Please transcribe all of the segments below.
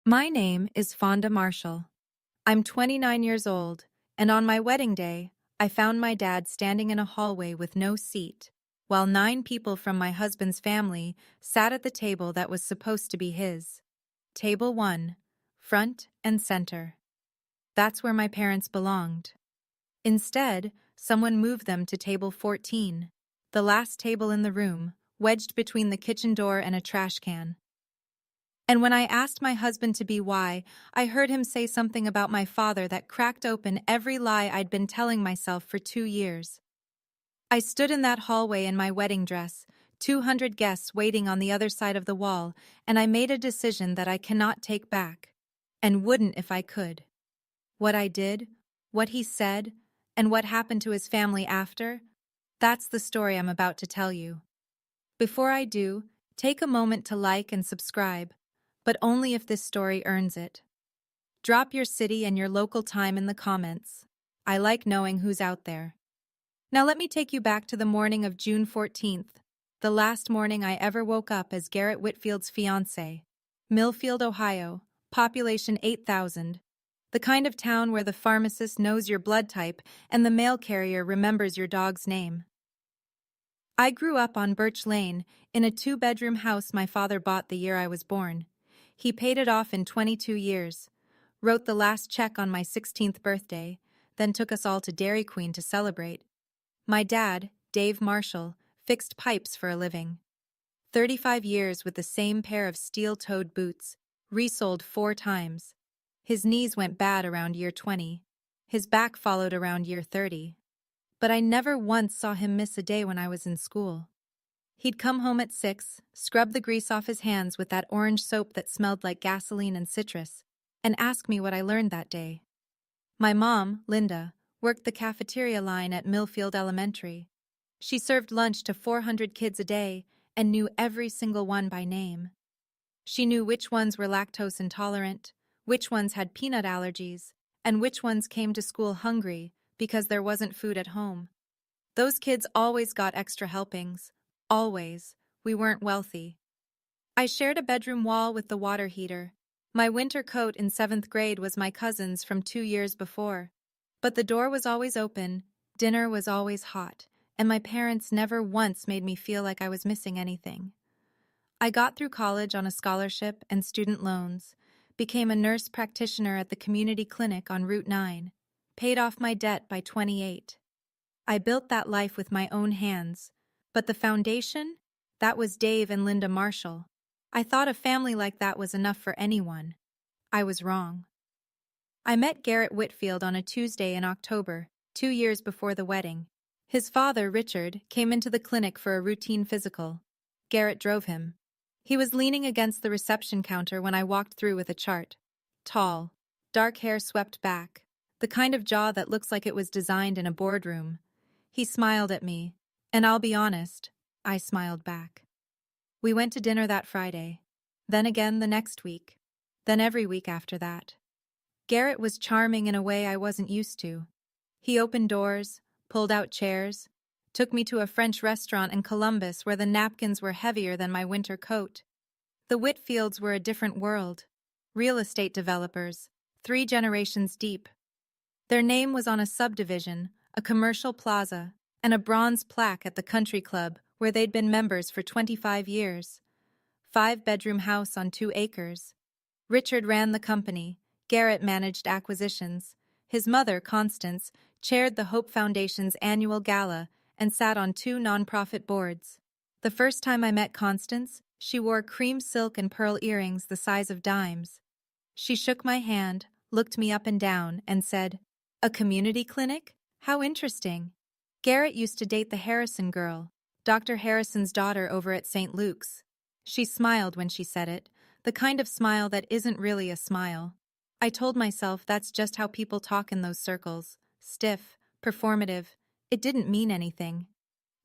My name is Fonda Marshall. I'm 29 years old, and on my wedding day, I found my dad standing in a hallway with no seat, while 9 people from my husband's family sat at the table that was supposed to be his. Table 1, front and center. That's where my parents belonged. Instead, someone moved them to table 14, the last table in the room, wedged between the kitchen door and a trash can. And when I asked my husband to be why, I heard him say something about my father that cracked open every lie I'd been telling myself for 2 years. I stood in that hallway in my wedding dress, 200 guests waiting on the other side of the wall, and I made a decision that I cannot take back, and wouldn't if I could. What I did, what he said, and what happened to his family after, that's the story I'm about to tell you. Before I do, take a moment to like and subscribe, but only if this story earns it. Drop your city and your local time in the comments. I like knowing who's out there. Now let me take you back to the morning of June 14th, the last morning I ever woke up as Garrett Whitfield's fiancé. Millfield, Ohio, population 8,000. The kind of town where the pharmacist knows your blood type and the mail carrier remembers your dog's name. I grew up on Birch Lane, in a 2-bedroom house my father bought the year I was born. He paid it off in 22 years, wrote the last check on my 16th birthday, then took us all to Dairy Queen to celebrate. My dad, Dave Marshall, fixed pipes for a living. 35 years with the same pair of steel-toed boots, resoled 4 times. His knees went bad around year 20. His back followed around year 30. But I never once saw him miss a day when I was in school. He'd come home at 6, scrub the grease off his hands with that orange soap that smelled like gasoline and citrus, and ask me what I learned that day. My mom, Linda, worked the cafeteria line at Millfield Elementary. She served lunch to 400 kids a day and knew every single one by name. She knew which ones were lactose intolerant, which ones had peanut allergies, and which ones came to school hungry because there wasn't food at home. Those kids always got extra helpings. Always. We weren't wealthy. I shared a bedroom wall with the water heater. My winter coat in 7th grade was my cousin's from 2 years before. But the door was always open, dinner was always hot, and my parents never once made me feel like I was missing anything. I got through college on a scholarship and student loans, became a nurse practitioner at the community clinic on Route 9, paid off my debt by 28. I built that life with my own hands. But the foundation? That was Dave and Linda Marshall. I thought a family like that was enough for anyone. I was wrong. I met Garrett Whitfield on a Tuesday in October, 2 years before the wedding. His father, Richard, came into the clinic for a routine physical. Garrett drove him. He was leaning against the reception counter when I walked through with a chart. Tall, dark hair swept back, the kind of jaw that looks like it was designed in a boardroom. He smiled at me. And I'll be honest, I smiled back. We went to dinner that Friday, then again the next week, then every week after that. Garrett was charming in a way I wasn't used to. He opened doors, pulled out chairs, took me to a French restaurant in Columbus where the napkins were heavier than my winter coat. The Whitfields were a different world. Real estate developers, 3 generations deep. Their name was on a subdivision, a commercial plaza, and a bronze plaque at the country club where they'd been members for 25 years. 5-bedroom house on 2 acres. Richard ran the company. Garrett managed acquisitions. His mother, Constance, chaired the Hope Foundation's annual gala and sat on 2 nonprofit boards. The first time I met Constance, she wore cream silk and pearl earrings the size of dimes. She shook my hand, looked me up and down, and said, "A community clinic? How interesting." Garrett used to date the Harrison girl, Dr. Harrison's daughter over at St. Luke's. She smiled when she said it, the kind of smile that isn't really a smile. I told myself that's just how people talk in those circles. Stiff, performative. It didn't mean anything.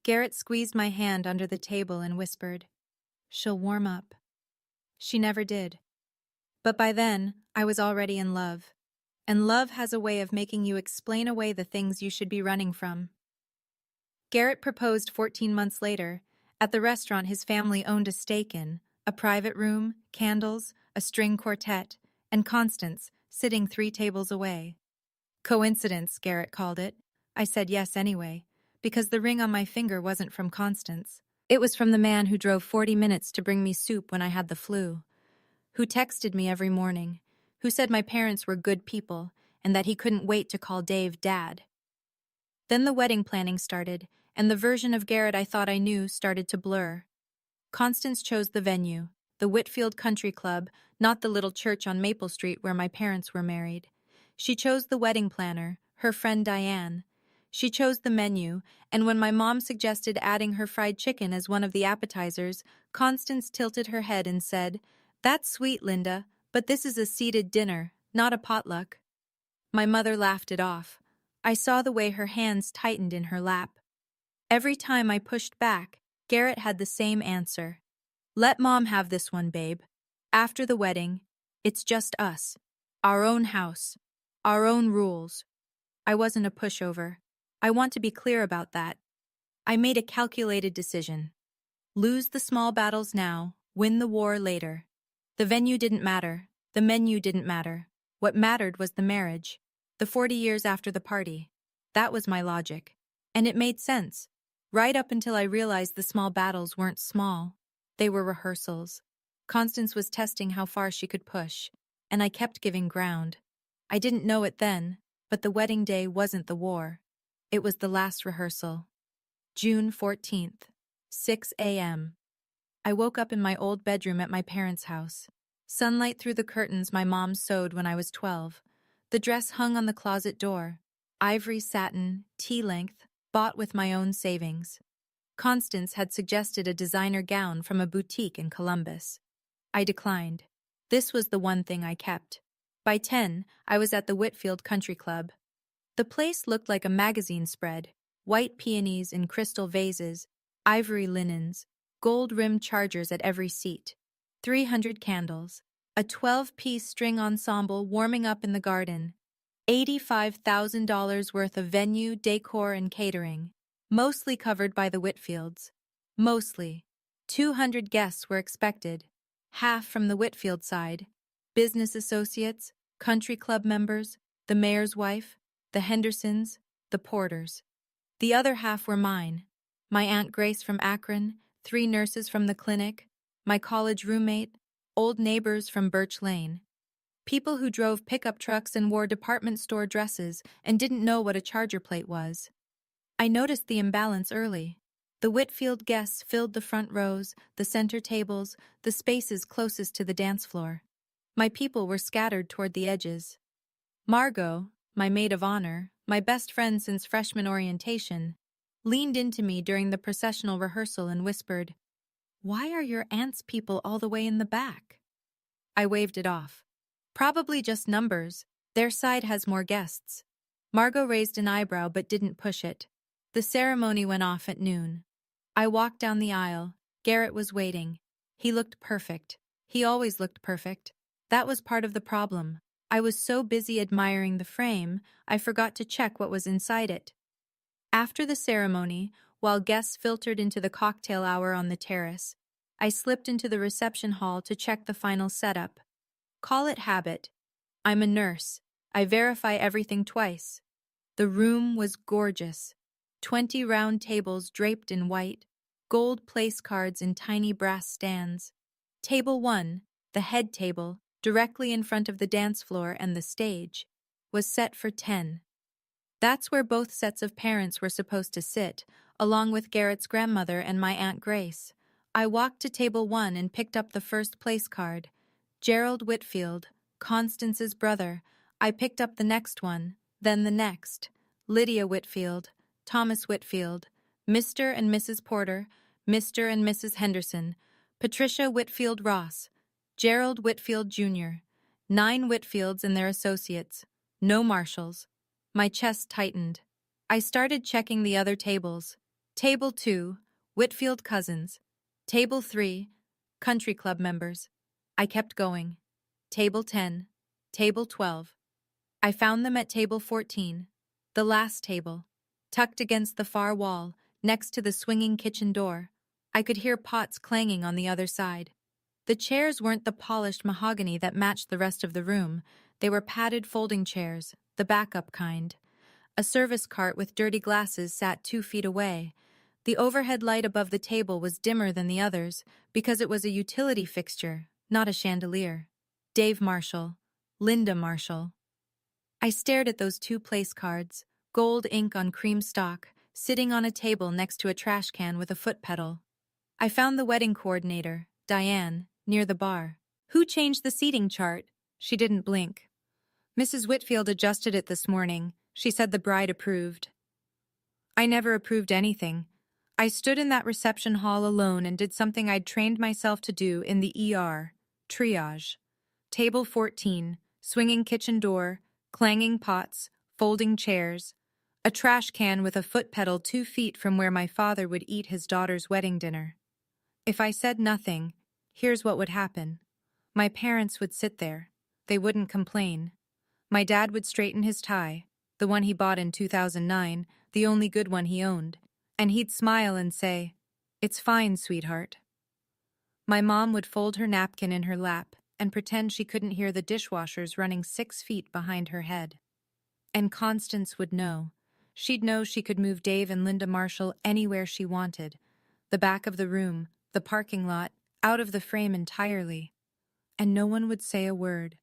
Garrett squeezed my hand under the table and whispered, "She'll warm up." She never did. But by then, I was already in love. And love has a way of making you explain away the things you should be running from. Garrett proposed 14 months later, at the restaurant his family owned a stake in, a private room, candles, a string quartet, and Constance, sitting 3 tables away. Coincidence, Garrett called it. I said yes anyway, because the ring on my finger wasn't from Constance. It was from the man who drove 40 minutes to bring me soup when I had the flu, who texted me every morning, who said my parents were good people and that he couldn't wait to call Dave Dad. Then the wedding planning started, and the version of Garrett I thought I knew started to blur. Constance chose the venue, the Whitfield Country Club, not the little church on Maple Street where my parents were married. She chose the wedding planner, her friend Diane. She chose the menu, and when my mom suggested adding her fried chicken as one of the appetizers, Constance tilted her head and said, "That's sweet, Linda, but this is a seated dinner, not a potluck." My mother laughed it off. I saw the way her hands tightened in her lap. Every time I pushed back, Garrett had the same answer. "Let Mom have this one, babe. After the wedding, it's just us. Our own house. Our own rules." I wasn't a pushover. I want to be clear about that. I made a calculated decision. Lose the small battles now, win the war later. The venue didn't matter. The menu didn't matter. What mattered was the marriage. The 40 years after the party. That was my logic. And it made sense. Right up until I realized the small battles weren't small. They were rehearsals. Constance was testing how far she could push, and I kept giving ground. I didn't know it then, but the wedding day wasn't the war. It was the last rehearsal. June 14th, 6 a.m. I woke up in my old bedroom at my parents' house. Sunlight through the curtains my mom sewed when I was 12. The dress hung on the closet door. Ivory satin, tea-length, bought with my own savings. Constance had suggested a designer gown from a boutique in Columbus. I declined. This was the one thing I kept. By 10, I was at the Whitfield Country Club. The place looked like a magazine spread. White peonies in crystal vases, ivory linens, gold-rimmed chargers at every seat. 300 candles. A 12-piece string ensemble warming up in the garden. $85,000 worth of venue, decor, and catering. Mostly covered by the Whitfields. Mostly. 200 guests were expected. Half from the Whitfield side. Business associates, country club members, the mayor's wife, the Hendersons, the Porters. The other half were mine. My Aunt Grace from Akron, 3 nurses from the clinic, my college roommate, old neighbors from Birch Lane. People who drove pickup trucks and wore department store dresses and didn't know what a charger plate was. I noticed the imbalance early. The Whitfield guests filled the front rows, the center tables, the spaces closest to the dance floor. My people were scattered toward the edges. Margot, my maid of honor, my best friend since freshman orientation, leaned into me during the processional rehearsal and whispered, "Why are your aunt's people all the way in the back?" I waved it off. "Probably just numbers. Their side has more guests." Margot raised an eyebrow but didn't push it. The ceremony went off at noon. I walked down the aisle. Garrett was waiting. He looked perfect. He always looked perfect. That was part of the problem. I was so busy admiring the frame, I forgot to check what was inside it. After the ceremony, while guests filtered into the cocktail hour on the terrace, I slipped into the reception hall to check the final setup. Call it habit. I'm a nurse. I verify everything twice. The room was gorgeous. 20 round tables draped in white, gold place cards in tiny brass stands. Table 1, the head table, directly in front of the dance floor and the stage, was set for 10. That's where both sets of parents were supposed to sit, along with Garrett's grandmother and my Aunt Grace. I walked to table 1 and picked up the first place card. Gerald Whitfield, Constance's brother. I picked up the next one, then the next. Lydia Whitfield, Thomas Whitfield, Mr. and Mrs. Porter, Mr. and Mrs. Henderson, Patricia Whitfield Ross, Gerald Whitfield Jr., 9 Whitfields and their associates, no marshals. My chest tightened. I started checking the other tables. Table 2, Whitfield cousins. Table 3, country club members. I kept going. Table 10, Table 12. I found them at table 14, the last table, tucked against the far wall, next to the swinging kitchen door. I could hear pots clanging on the other side. The chairs weren't the polished mahogany that matched the rest of the room. They were padded folding chairs, the backup kind. A service cart with dirty glasses sat 2 feet away. The overhead light above the table was dimmer than the others because it was a utility fixture, not a chandelier. Dave Marshall. Linda Marshall. I stared at those 2 place cards, gold ink on cream stock, sitting on a table next to a trash can with a foot pedal. I found the wedding coordinator, Diane, near the bar. Who changed the seating chart? She didn't blink. Mrs. Whitfield adjusted it this morning. She said the bride approved. I never approved anything. I stood in that reception hall alone and did something I'd trained myself to do in the ER. Triage. Table 14, swinging kitchen door, clanging pots, folding chairs, a trash can with a foot pedal 2 feet from where my father would eat his daughter's wedding dinner. If I said nothing, here's what would happen. My parents would sit there. They wouldn't complain. My dad would straighten his tie, the one he bought in 2009, the only good one he owned, and he'd smile and say, "It's fine, sweetheart." My mom would fold her napkin in her lap and pretend she couldn't hear the dishwashers running 6 feet behind her head. And Constance would know. She'd know she could move Dave and Linda Marshall anywhere she wanted. The back of the room, the parking lot, out of the frame entirely. And no one would say a word.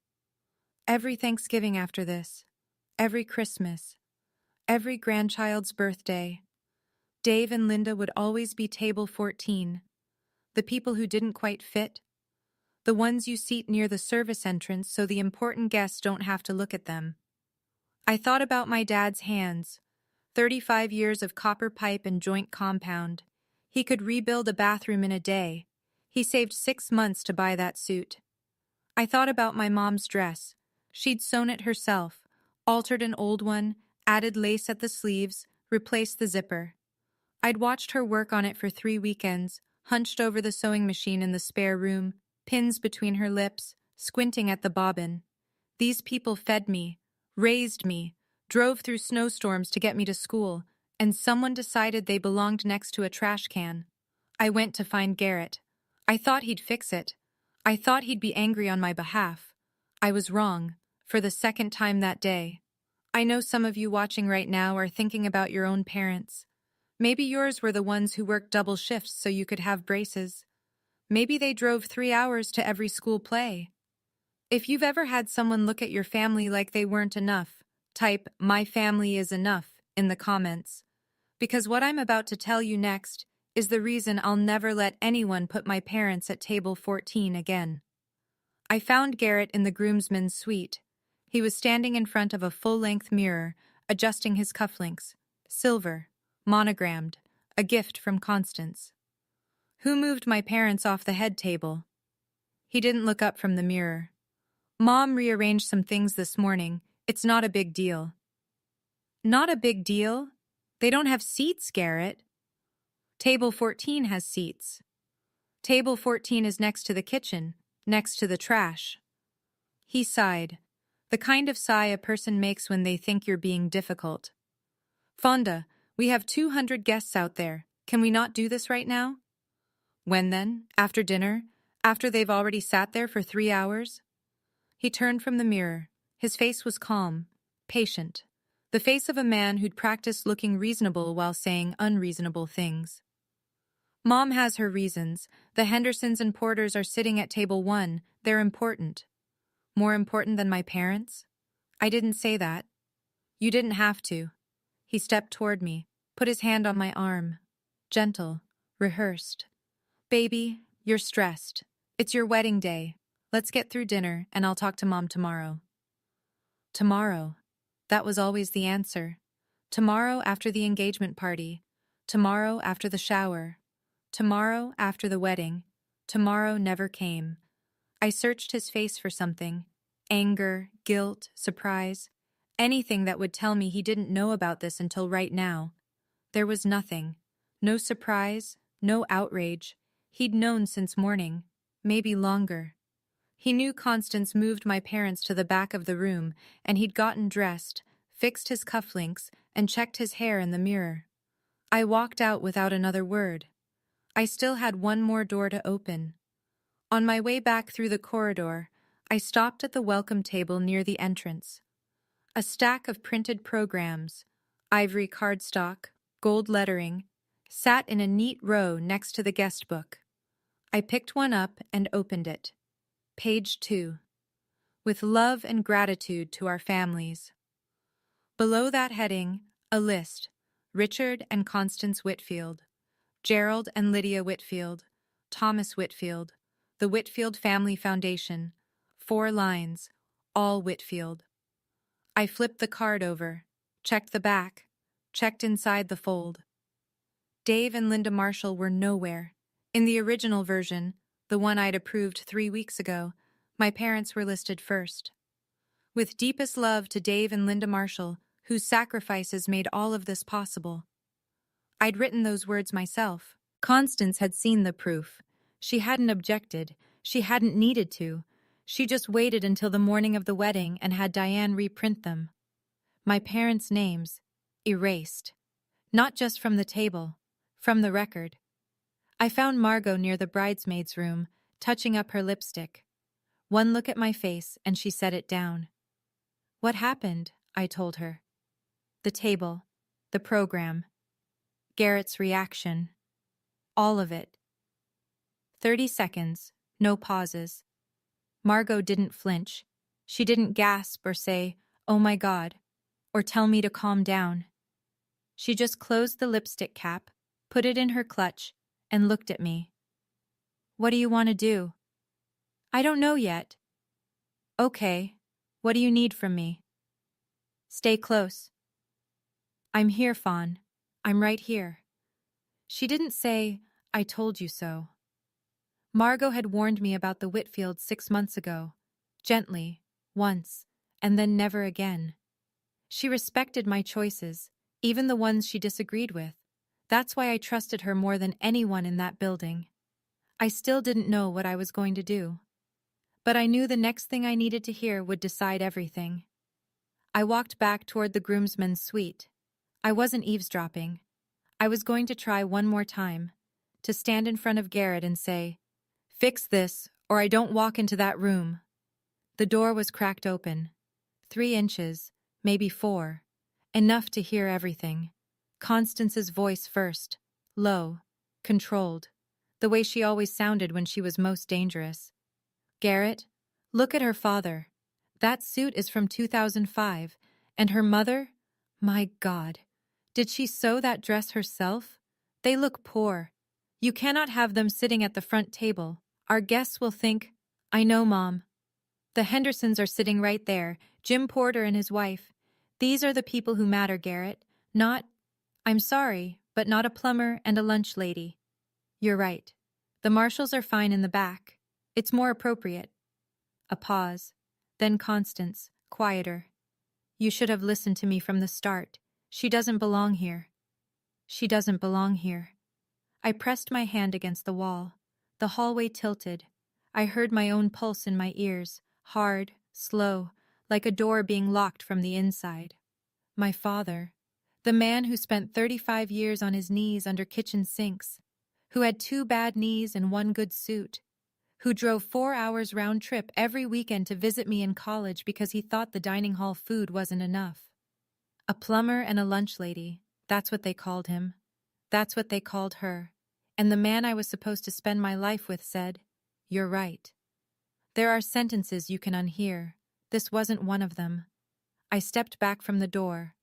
Every Thanksgiving after this, every Christmas, every grandchild's birthday, Dave and Linda would always be table 14. The people who didn't quite fit. The ones you seat near the service entrance so the important guests don't have to look at them. I thought about my dad's hands. 35 years of copper pipe and joint compound. He could rebuild a bathroom in a day. He saved 6 months to buy that suit. I thought about my mom's dress. She'd sewn it herself, altered an old one, added lace at the sleeves, replaced the zipper. I'd watched her work on it for 3 weekends, hunched over the sewing machine in the spare room, pins between her lips, squinting at the bobbin. These people fed me, raised me, drove through snowstorms to get me to school, and someone decided they belonged next to a trash can. I went to find Garrett. I thought he'd fix it. I thought he'd be angry on my behalf. I was wrong, for the second time that day. I know some of you watching right now are thinking about your own parents. Maybe yours were the ones who worked double shifts so you could have braces. Maybe they drove 3 hours to every school play. If you've ever had someone look at your family like they weren't enough, type "my family is enough" in the comments. Because what I'm about to tell you next is the reason I'll never let anyone put my parents at table 14 again. I found Garrett in the groomsmen's suite. He was standing in front of a full-length mirror, adjusting his cufflinks. Silver, monogrammed, a gift from Constance. Who moved my parents off the head table? He didn't look up from the mirror. Mom rearranged some things this morning. It's not a big deal. Not a big deal? They don't have seats, Garrett. Table 14 has seats. Table 14 is next to the kitchen, next to the trash. He sighed, the kind of sigh a person makes when they think you're being difficult. Fonda, we have 200 guests out there. Can we not do this right now? When then? After dinner? After they've already sat there for 3 hours? He turned from the mirror. His face was calm, patient. The face of a man who'd practiced looking reasonable while saying unreasonable things. Mom has her reasons. The Hendersons and Porters are sitting at table 1. They're important. More important than my parents? I didn't say that. You didn't have to. He stepped toward me, put his hand on my arm. Gentle, rehearsed. Baby, you're stressed. It's your wedding day. Let's get through dinner and I'll talk to Mom tomorrow. Tomorrow. That was always the answer. Tomorrow after the engagement party. Tomorrow after the shower. Tomorrow after the wedding. Tomorrow never came. I searched his face for something. Anger, guilt, surprise. Anything that would tell me he didn't know about this until right now. There was nothing. No surprise, no outrage. He'd known since morning, maybe longer. He knew Constance moved my parents to the back of the room, and he'd gotten dressed, fixed his cufflinks, and checked his hair in the mirror. I walked out without another word. I still had one more door to open. On my way back through the corridor, I stopped at the welcome table near the entrance. A stack of printed programs, ivory cardstock, gold lettering, sat in a neat row next to the guest book. I picked one up and opened it. Page 2. With love and gratitude to our families. Below that heading, a list. Richard and Constance Whitfield, Gerald and Lydia Whitfield, Thomas Whitfield, the Whitfield Family Foundation. 4 lines, all Whitfield. I flipped the card over, checked the back, checked inside the fold. Dave and Linda Marshall were nowhere. In the original version, the one I'd approved 3 weeks ago, my parents were listed first. With deepest love to Dave and Linda Marshall, whose sacrifices made all of this possible. I'd written those words myself. Constance had seen the proof. She hadn't objected. She hadn't needed to. She just waited until the morning of the wedding and had Diane reprint them. My parents' names, erased. Not just from the table, from the record. I found Margot near the bridesmaids' room, touching up her lipstick. One look at my face and she set it down. What happened? I told her. The table, the program, Garrett's reaction, all of it. 30 seconds, no pauses. Margot didn't flinch. She didn't gasp or say, "Oh my God," or tell me to calm down. She just closed the lipstick cap, put it in her clutch, and looked at me. "What do you want to do?" "I don't know yet." "Okay, what do you need from me?" "Stay close." "I'm here, Fawn. I'm right here." She didn't say, "I told you so." Margot had warned me about the Whitfields 6 months ago. Gently, once, and then never again. She respected my choices, even the ones she disagreed with. That's why I trusted her more than anyone in that building. I still didn't know what I was going to do. But I knew the next thing I needed to hear would decide everything. I walked back toward the groomsmen's suite. I wasn't eavesdropping. I was going to try one more time, to stand in front of Garrett and say, "Fix this, or I don't walk into that room." The door was cracked open. 3 inches, maybe 4. Enough to hear everything. Constance's voice first, low, controlled, the way she always sounded when she was most dangerous. "Garrett, look at her father. That suit is from 2005, and her mother? My God. Did she sew that dress herself? They look poor. You cannot have them sitting at the front table. Our guests will think, 'I know, Mom.' The Hendersons are sitting right there, Jim Porter and his wife. These are the people who matter, Garrett. Not, I'm sorry, but not a plumber and a lunch lady." "You're right. The Marshalls are fine in the back. It's more appropriate." A pause. Then Constance, quieter. "You should have listened to me from the start. She doesn't belong here." "She doesn't belong here." I pressed my hand against the wall. The hallway tilted. I heard my own pulse in my ears, hard, slow, like a door being locked from the inside. My father, the man who spent 35 years on his knees under kitchen sinks, who had 2 bad knees and 1 good suit, who drove 4 hours round trip every weekend to visit me in college because he thought the dining hall food wasn't enough. A plumber and a lunch lady, that's what they called him. That's what they called her. And the man I was supposed to spend my life with said, "You're right." There are sentences you can unhear. This wasn't one of them. I stepped back from the door.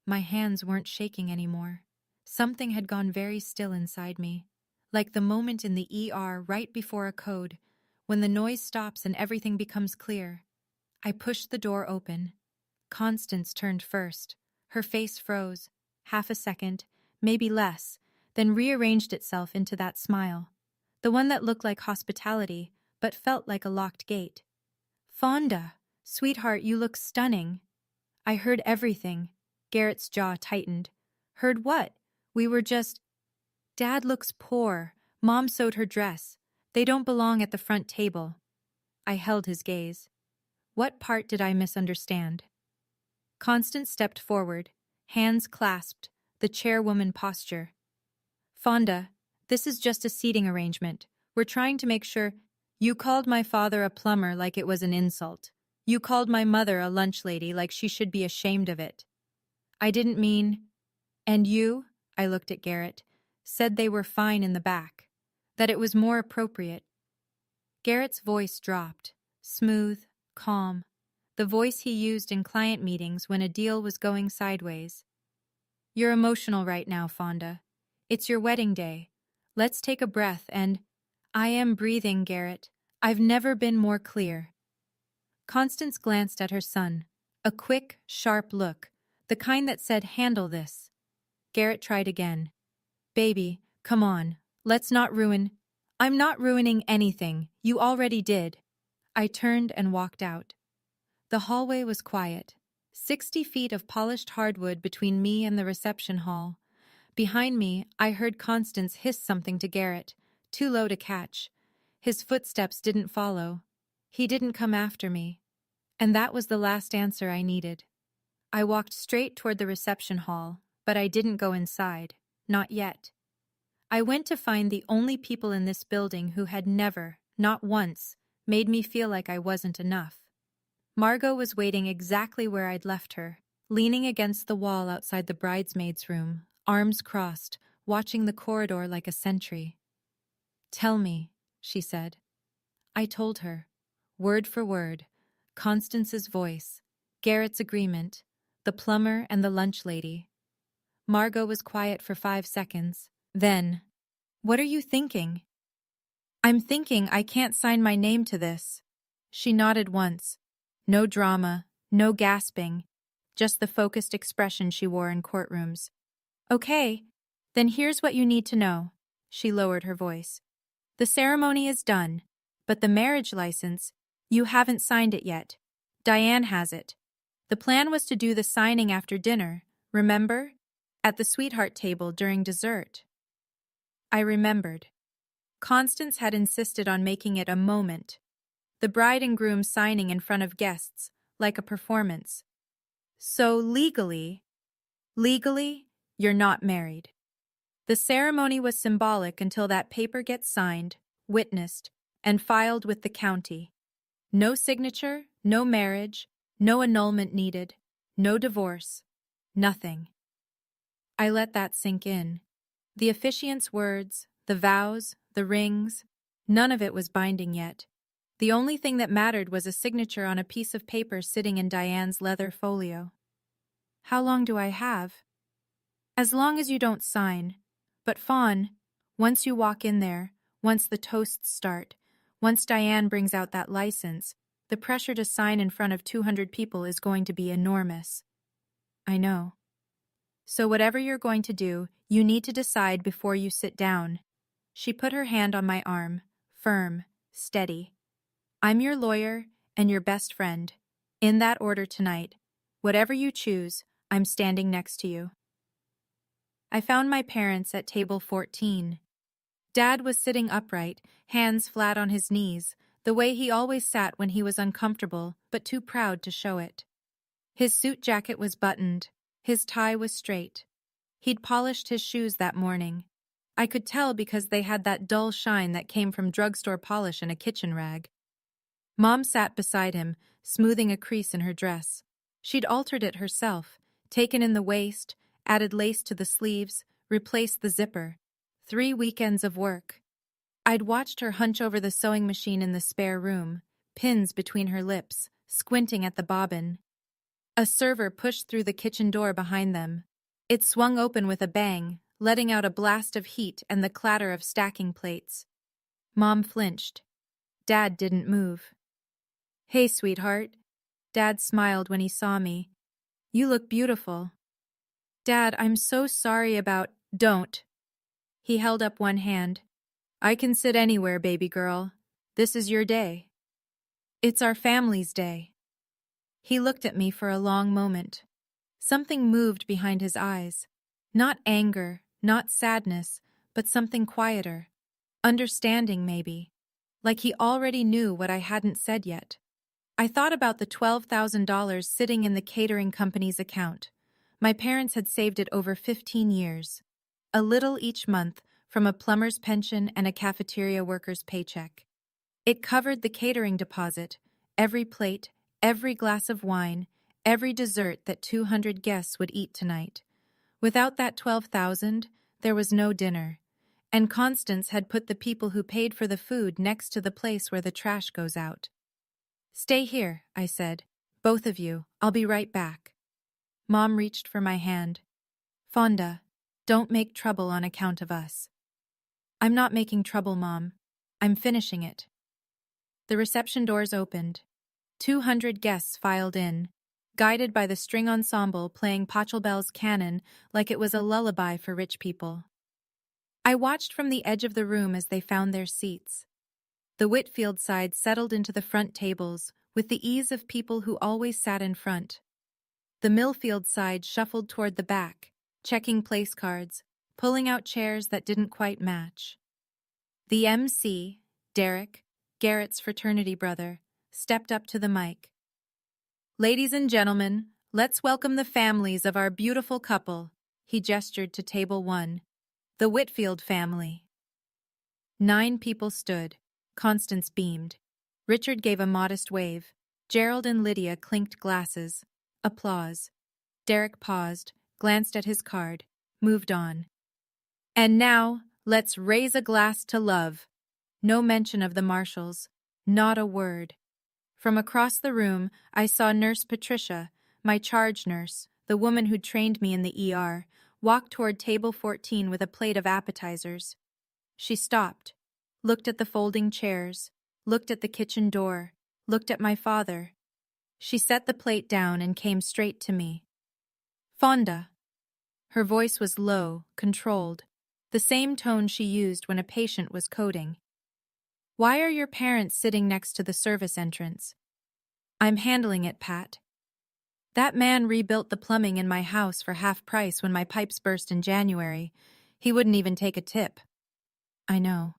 My hands weren't shaking anymore. Something had gone very still inside me, like the moment in the ER right before a code, when the noise stops and everything becomes clear. I pushed the door open. Constance turned first. Her face froze. Half a second, maybe less, then rearranged itself into that smile. The one that looked like hospitality, but felt like a locked gate. "Fonda, sweetheart, you look stunning." I heard everything. Garrett's jaw tightened. "Heard what? We were just—" "Dad looks poor. Mom sewed her dress. They don't belong at the front table." I held his gaze. What part did I misunderstand? Constance stepped forward, hands clasped, the chairwoman posture. "Fonda, this is just a seating arrangement. We're trying to make sure—" You called my father a plumber like it was an insult. You called my mother a lunch lady like she should be ashamed of it. I didn't mean. And you, I looked at Garrett, said they were fine in the back, that it was more appropriate. Garrett's voice dropped, smooth, calm, the voice he used in client meetings when a deal was going sideways. You're emotional right now, Fonda. It's your wedding day. Let's take a breath and... I am breathing, Garrett. I've never been more clear. Constance glanced at her son. A quick, sharp look, the kind that said, handle this. Garrett tried again. Baby, come on. Let's not ruin... I'm not ruining anything. You already did. I turned and walked out. The hallway was quiet. 60 feet of polished hardwood between me and the reception hall. Behind me, I heard Constance hiss something to Garrett, too low to catch. His footsteps didn't follow. He didn't come after me. And that was the last answer I needed. I walked straight toward the reception hall, but I didn't go inside. Not yet. I went to find the only people in this building who had never, not once, made me feel like I wasn't enough. Margot was waiting exactly where I'd left her, leaning against the wall outside the bridesmaids' room, arms crossed, watching the corridor like a sentry. Tell me, she said. I told her, word for word, Constance's voice, Garrett's agreement, the plumber and the lunch lady. Margot was quiet for 5 seconds. Then, what are you thinking? I'm thinking I can't sign my name to this. She nodded once. No drama, no gasping, just the focused expression she wore in courtrooms. Okay, then here's what you need to know. She lowered her voice. The ceremony is done, but the marriage license, you haven't signed it yet. Diane has it. The plan was to do the signing after dinner, remember? At the sweetheart table during dessert. I remembered. Constance had insisted on making it a moment. The bride and groom signing in front of guests, like a performance. So legally, you're not married. The ceremony was symbolic until that paper gets signed, witnessed, and filed with the county. No signature, no marriage, no annulment needed, no divorce, nothing. I let that sink in. The officiant's words, the vows, the rings, none of it was binding yet. The only thing that mattered was a signature on a piece of paper sitting in Diane's leather folio. How long do I have? As long as you don't sign. But Fawn, once you walk in there, once the toasts start, once Diane brings out that license, the pressure to sign in front of 200 people is going to be enormous. I know. So whatever you're going to do, you need to decide before you sit down. She put her hand on my arm, firm, steady. I'm your lawyer and your best friend. In that order tonight. Whatever you choose, I'm standing next to you. I found my parents at table 14. Dad was sitting upright, hands flat on his knees, the way he always sat when he was uncomfortable but too proud to show it. His suit jacket was buttoned. His tie was straight. He'd polished his shoes that morning. I could tell because they had that dull shine that came from drugstore polish and a kitchen rag. Mom sat beside him, smoothing a crease in her dress. She'd altered it herself, taken in the waist, added lace to the sleeves, replaced the zipper. 3 weekends of work. I'd watched her hunch over the sewing machine in the spare room, pins between her lips, squinting at the bobbin. A server pushed through the kitchen door behind them. It swung open with a bang, letting out a blast of heat and the clatter of stacking plates. Mom flinched. Dad didn't move. Hey, sweetheart. Dad smiled when he saw me. You look beautiful. Dad, I'm so sorry about... Don't. He held up one hand. I can sit anywhere, baby girl. This is your day. It's our family's day. He looked at me for a long moment. Something moved behind his eyes. Not anger, not sadness, but something quieter. Understanding, maybe. Like he already knew what I hadn't said yet. I thought about the $12,000 sitting in the catering company's account. My parents had saved it over 15 years. A little each month from a plumber's pension and a cafeteria worker's paycheck. It covered the catering deposit, every plate, every glass of wine, every dessert that 200 guests would eat tonight. Without that 12,000, there was no dinner. And Constance had put the people who paid for the food next to the place where the trash goes out. "Stay here," I said. "Both of you. I'll be right back." Mom reached for my hand. "Fonda, don't make trouble on account of us." "I'm not making trouble, Mom. I'm finishing it." The reception doors opened. 200 guests filed in, guided by the string ensemble playing Pachelbel's canon like it was a lullaby for rich people. I watched from the edge of the room as they found their seats. The Whitfield side settled into the front tables with the ease of people who always sat in front. The Millfield side shuffled toward the back, checking place cards, pulling out chairs that didn't quite match. The MC, Derek, Garrett's fraternity brother, stepped up to the mic. "Ladies and gentlemen, let's welcome the families of our beautiful couple," he gestured to table 1, the Whitfield family. 9 people stood. Constance beamed. Richard gave a modest wave. Gerald and Lydia clinked glasses. Applause. Derek paused, glanced at his card, moved on. "And now, let's raise a glass to love." No mention of the Marshalls. Not a word. From across the room, I saw Nurse Patricia, my charge nurse, the woman who trained me in the ER, walk toward table 14 with a plate of appetizers. She stopped, looked at the folding chairs, looked at the kitchen door, looked at my father. She set the plate down and came straight to me. "Fonda." Her voice was low, controlled, the same tone she used when a patient was coding. "Why are your parents sitting next to the service entrance?" "I'm handling it, Pat. That man rebuilt the plumbing in my house for half price when my pipes burst in January. He wouldn't even take a tip." "I know.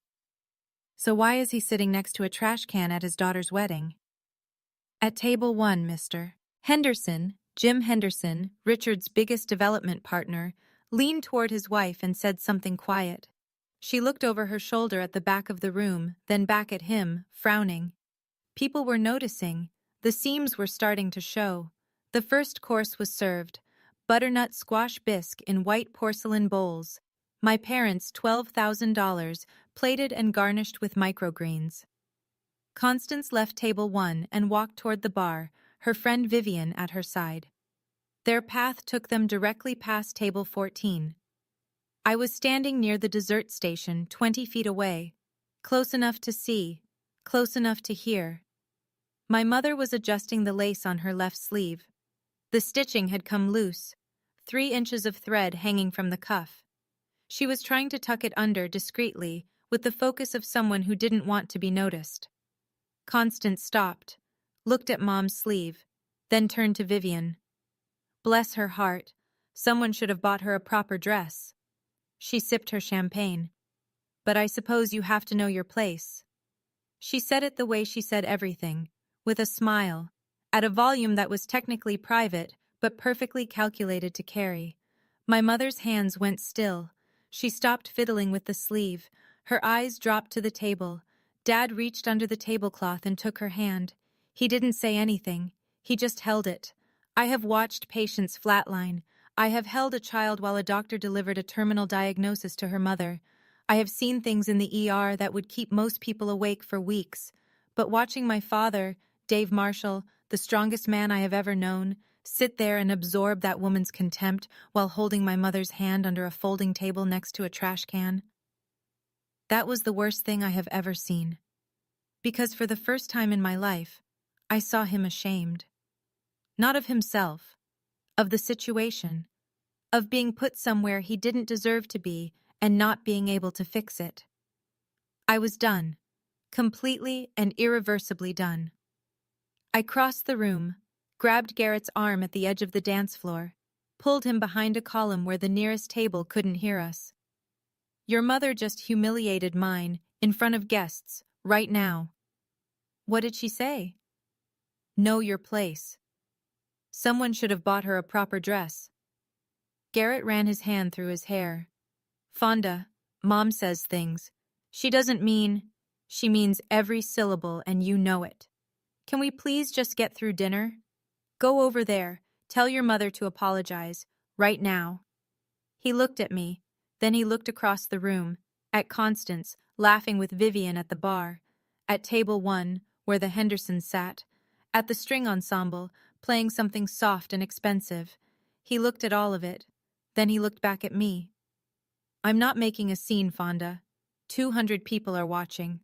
So why is he sitting next to a trash can at his daughter's wedding?" "At table 1, mister." Henderson, Jim Henderson, Richard's biggest development partner, leaned toward his wife and said something quiet. She looked over her shoulder at the back of the room, then back at him, frowning. People were noticing. The seams were starting to show. The first course was served. Butternut squash bisque in white porcelain bowls. My parents' $12,000, plated and garnished with microgreens. Constance left table 1 and walked toward the bar, her friend Vivian at her side. Their path took them directly past table 14. I was standing near the dessert station, 20 feet away, close enough to see, close enough to hear. My mother was adjusting the lace on her left sleeve. The stitching had come loose, 3 inches of thread hanging from the cuff. She was trying to tuck it under discreetly, with the focus of someone who didn't want to be noticed. Constance stopped, looked at Mom's sleeve, then turned to Vivian. Bless her heart, someone should have bought her a proper dress. She sipped her champagne. "But I suppose you have to know your place." She said it the way she said everything, with a smile, at a volume that was technically private, but perfectly calculated to carry. My mother's hands went still. She stopped fiddling with the sleeve. Her eyes dropped to the table. Dad reached under the tablecloth and took her hand. He didn't say anything. He just held it. I have watched patients flatline. I have held a child while a doctor delivered a terminal diagnosis to her mother. I have seen things in the ER that would keep most people awake for weeks. But watching my father, Dave Marshall, the strongest man I have ever known, sit there and absorb that woman's contempt while holding my mother's hand under a folding table next to a trash can, that was the worst thing I have ever seen. Because for the first time in my life, I saw him ashamed. Not of himself, of the situation, of being put somewhere he didn't deserve to be and not being able to fix it. I was done, completely and irreversibly done. I crossed the room, grabbed Garrett's arm at the edge of the dance floor, pulled him behind a column where the nearest table couldn't hear us. "Your mother just humiliated mine, in front of guests, right now." "What did she say?" "Know your place. Someone should have bought her a proper dress." Garrett ran his hand through his hair. "Fonda, Mom says things. She doesn't mean..." She means every syllable and you know it. Can we please just get through dinner? Go over there, tell your mother to apologize, right now. He looked at me, then he looked across the room, at Constance, laughing with Vivian at the bar, at table 1, where the Hendersons sat, at the string ensemble, playing something soft and expensive. He looked at all of it, then he looked back at me. I'm not making a scene, Fonda. 200 people are watching.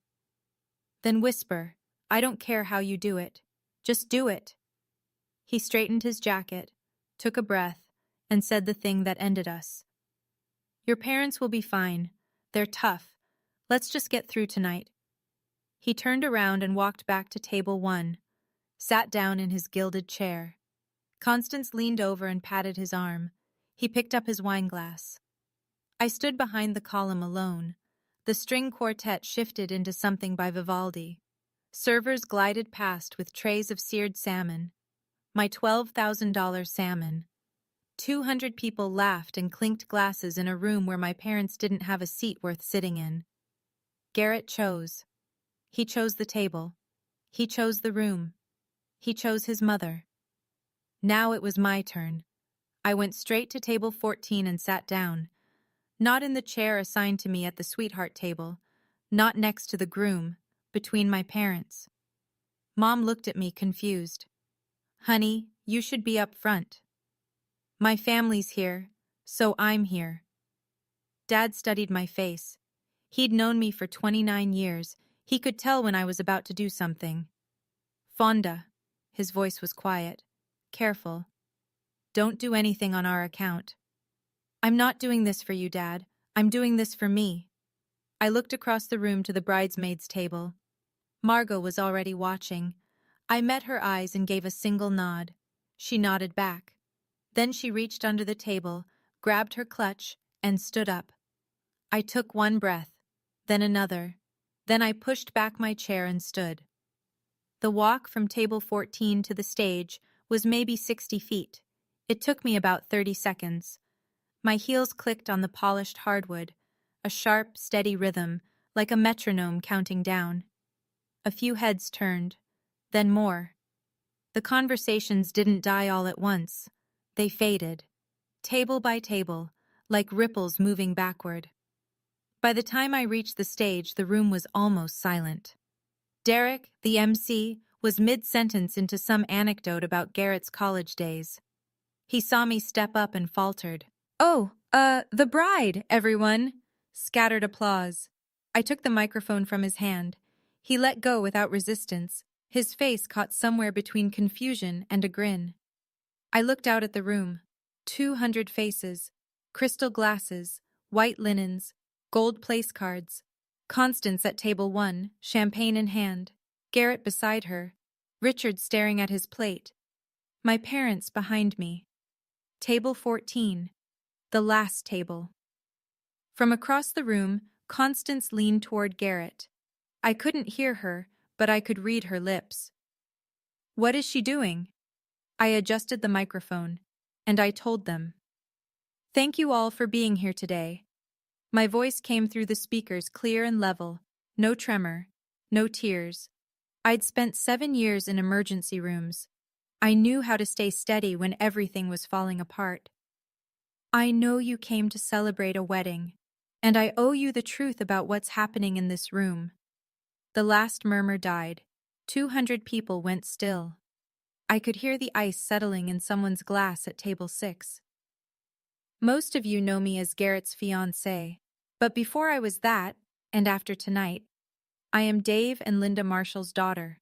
Then whisper, I don't care how you do it. Just do it. He straightened his jacket, took a breath, and said the thing that ended us. Your parents will be fine. They're tough. Let's just get through tonight. He turned around and walked back to table 1, sat down in his gilded chair. Constance leaned over and patted his arm. He picked up his wineglass. I stood behind the column alone. The string quartet shifted into something by Vivaldi. Servers glided past with trays of seared salmon. My $12,000 salmon. 200 people laughed and clinked glasses in a room where my parents didn't have a seat worth sitting in. Garrett chose. He chose the table. He chose the room. He chose his mother. Now it was my turn. I went straight to table 14 and sat down. Not in the chair assigned to me at the sweetheart table, not next to the groom, between my parents. Mom looked at me confused. Honey, you should be up front. My family's here, so I'm here. Dad studied my face. He'd known me for 29 years. He could tell when I was about to do something. Fonda, his voice was quiet. Careful. Don't do anything on our account. I'm not doing this for you, Dad. I'm doing this for me. I looked across the room to the bridesmaids' table. Margot was already watching. I met her eyes and gave a single nod. She nodded back. Then she reached under the table, grabbed her clutch, and stood up. I took one breath, then another. Then I pushed back my chair and stood. The walk from table 14 to the stage was maybe 60 feet. It took me about 30 seconds. My heels clicked on the polished hardwood, a sharp, steady rhythm, like a metronome counting down. A few heads turned, then more. The conversations didn't die all at once. They faded, table by table, like ripples moving backward. By the time I reached the stage, the room was almost silent. Derek, the MC, was mid-sentence into some anecdote about Garrett's college days. He saw me step up and faltered. Oh, the bride, everyone! Scattered applause. I took the microphone from his hand. He let go without resistance, his face caught somewhere between confusion and a grin. I looked out at the room. 200 faces, crystal glasses, white linens, gold place cards. Constance at table 1, champagne in hand. Garrett beside her. Richard staring at his plate. My parents behind me. Table 14. The last table. From across the room, Constance leaned toward Garrett. I couldn't hear her, but I could read her lips. What is she doing? I adjusted the microphone, and I told them. Thank you all for being here today. My voice came through the speakers clear and level, no tremor, no tears. I'd spent 7 years in emergency rooms. I knew how to stay steady when everything was falling apart. I know you came to celebrate a wedding, and I owe you the truth about what's happening in this room. The last murmur died. 200 people went still. I could hear the ice settling in someone's glass at table 6. Most of you know me as Garrett's fiancée, but before I was that, and after tonight, I am Dave and Linda Marshall's daughter.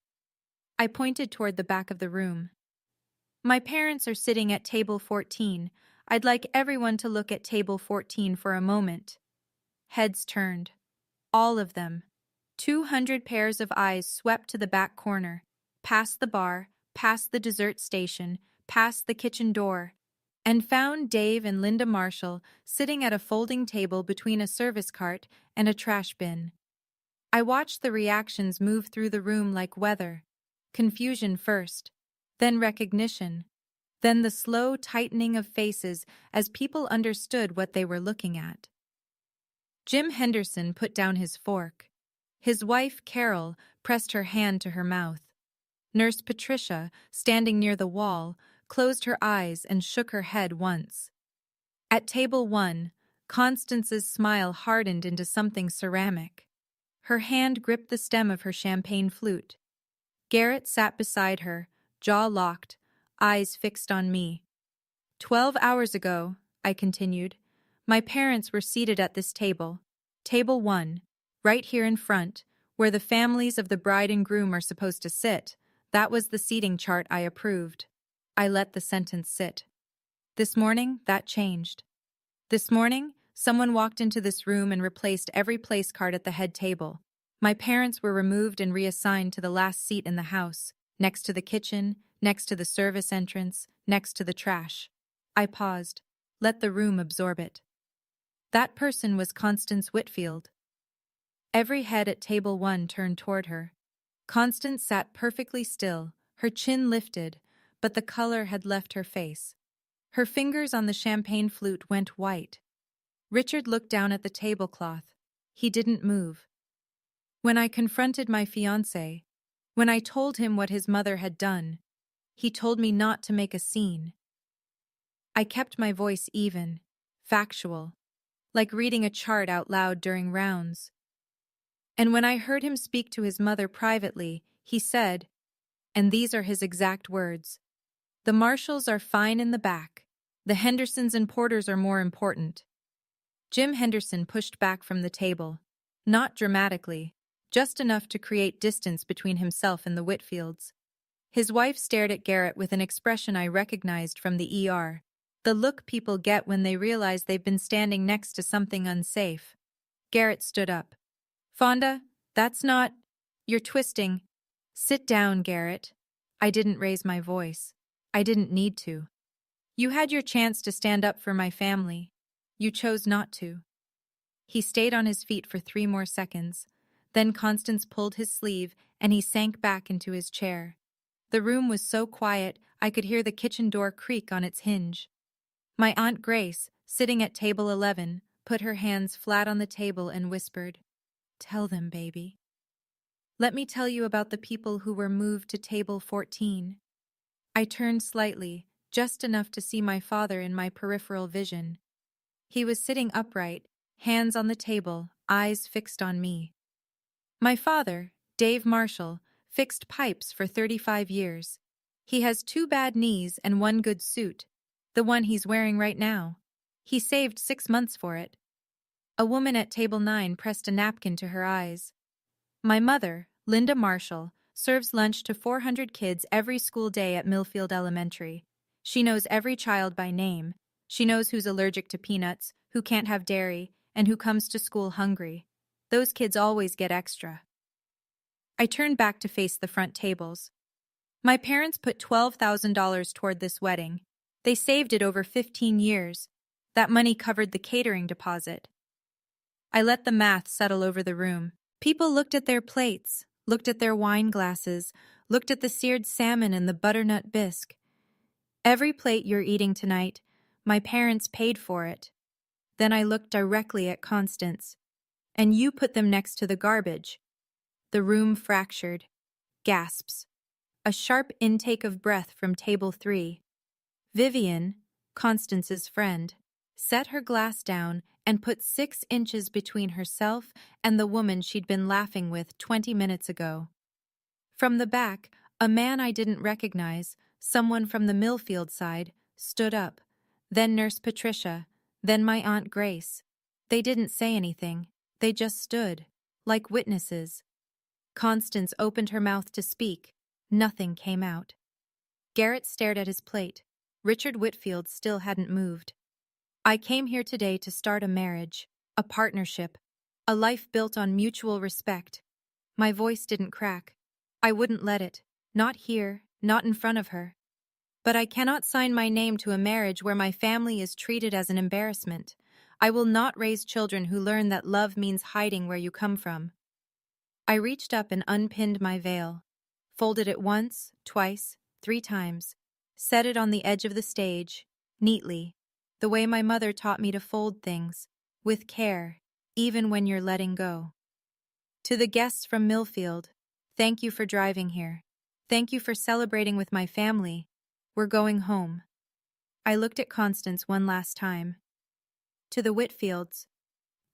I pointed toward the back of the room. My parents are sitting at table 14. I'd like everyone to look at table 14 for a moment. Heads turned. All of them. 200 pairs of eyes swept to the back corner, past the bar, past the dessert station, past the kitchen door, and found Dave and Linda Marshall sitting at a folding table between a service cart and a trash bin. I watched the reactions move through the room like weather. Confusion first, then recognition, then the slow tightening of faces as people understood what they were looking at. Jim Henderson put down his fork. His wife, Carol, pressed her hand to her mouth. Nurse Patricia, standing near the wall, closed her eyes and shook her head once. At table 1, Constance's smile hardened into something ceramic. Her hand gripped the stem of her champagne flute. Garrett sat beside her, jaw locked, eyes fixed on me. 12 hours ago, I continued, my parents were seated at this table. Table 1, right here in front, where the families of the bride and groom are supposed to sit. That was the seating chart I approved. I let the sentence sit. This morning, that changed. This morning, someone walked into this room and replaced every place card at the head table. My parents were removed and reassigned to the last seat in the house, next to the kitchen, next to the service entrance, next to the trash. I paused. Let the room absorb it. That person was Constance Whitfield. Every head at table 1 turned toward her. Constance sat perfectly still, her chin lifted, but the color had left her face. Her fingers on the champagne flute went white. Richard looked down at the tablecloth. He didn't move. When I confronted my fiancé, when I told him what his mother had done, he told me not to make a scene. I kept my voice even, factual, like reading a chart out loud during rounds. And when I heard him speak to his mother privately, he said, and these are his exact words, "The Marshalls are fine in the back. The Hendersons and Porters are more important." Jim Henderson pushed back from the table, not dramatically, just enough to create distance between himself and the Whitfields. His wife stared at Garrett with an expression I recognized from the ER, the look people get when they realize they've been standing next to something unsafe. Garrett stood up. "Fonda, that's not... You're twisting." "Sit down, Garrett." I didn't raise my voice. I didn't need to. "You had your chance to stand up for my family. You chose not to." He stayed on his feet for 3 more seconds. Then Constance pulled his sleeve and he sank back into his chair. The room was so quiet I could hear the kitchen door creak on its hinge. My Aunt Grace, sitting at table 11, put her hands flat on the table and whispered, "Tell them, baby." "Let me tell you about the people who were moved to table 14. I turned slightly, just enough to see my father in my peripheral vision. He was sitting upright, hands on the table, eyes fixed on me. My father, Dave Marshall, fixed pipes for 35 years. He has 2 bad knees and 1 good suit, the one he's wearing right now. He saved 6 months for it. A woman at table 9 pressed a napkin to her eyes. My mother, Linda Marshall, serves lunch to 400 kids every school day at Millfield Elementary. She knows every child by name. She knows who's allergic to peanuts, who can't have dairy, and who comes to school hungry. Those kids always get extra. I turned back to face the front tables. My parents put $12,000 toward this wedding. They saved it over 15 years. That money covered the catering deposit. I let the math settle over the room. People looked at their plates, looked at their wine glasses, looked at the seared salmon and the butternut bisque. Every plate you're eating tonight, my parents paid for it. Then I looked directly at Constance. And you put them next to the garbage. The room fractured. Gasps. A sharp intake of breath from table 3. Vivian, Constance's friend, set her glass down and put 6 inches between herself and the woman she'd been laughing with 20 minutes ago. From the back, a man I didn't recognize, someone from the Millfield side, stood up. Then Nurse Patricia, then my Aunt Grace. They didn't say anything. They just stood, like witnesses. Constance opened her mouth to speak. Nothing came out. Garrett stared at his plate. Richard Whitfield still hadn't moved. "I came here today to start a marriage, a partnership, a life built on mutual respect." My voice didn't crack. I wouldn't let it. Not here, not in front of her. "But I cannot sign my name to a marriage where my family is treated as an embarrassment. I will not raise children who learn that love means hiding where you come from." I reached up and unpinned my veil, folded it once, twice, 3 times, set it on the edge of the stage, neatly, the way my mother taught me to fold things, with care, even when you're letting go. To the guests from Millfield, thank you for driving here. Thank you for celebrating with my family. We're going home. I looked at Constance one last time. To the Whitfields,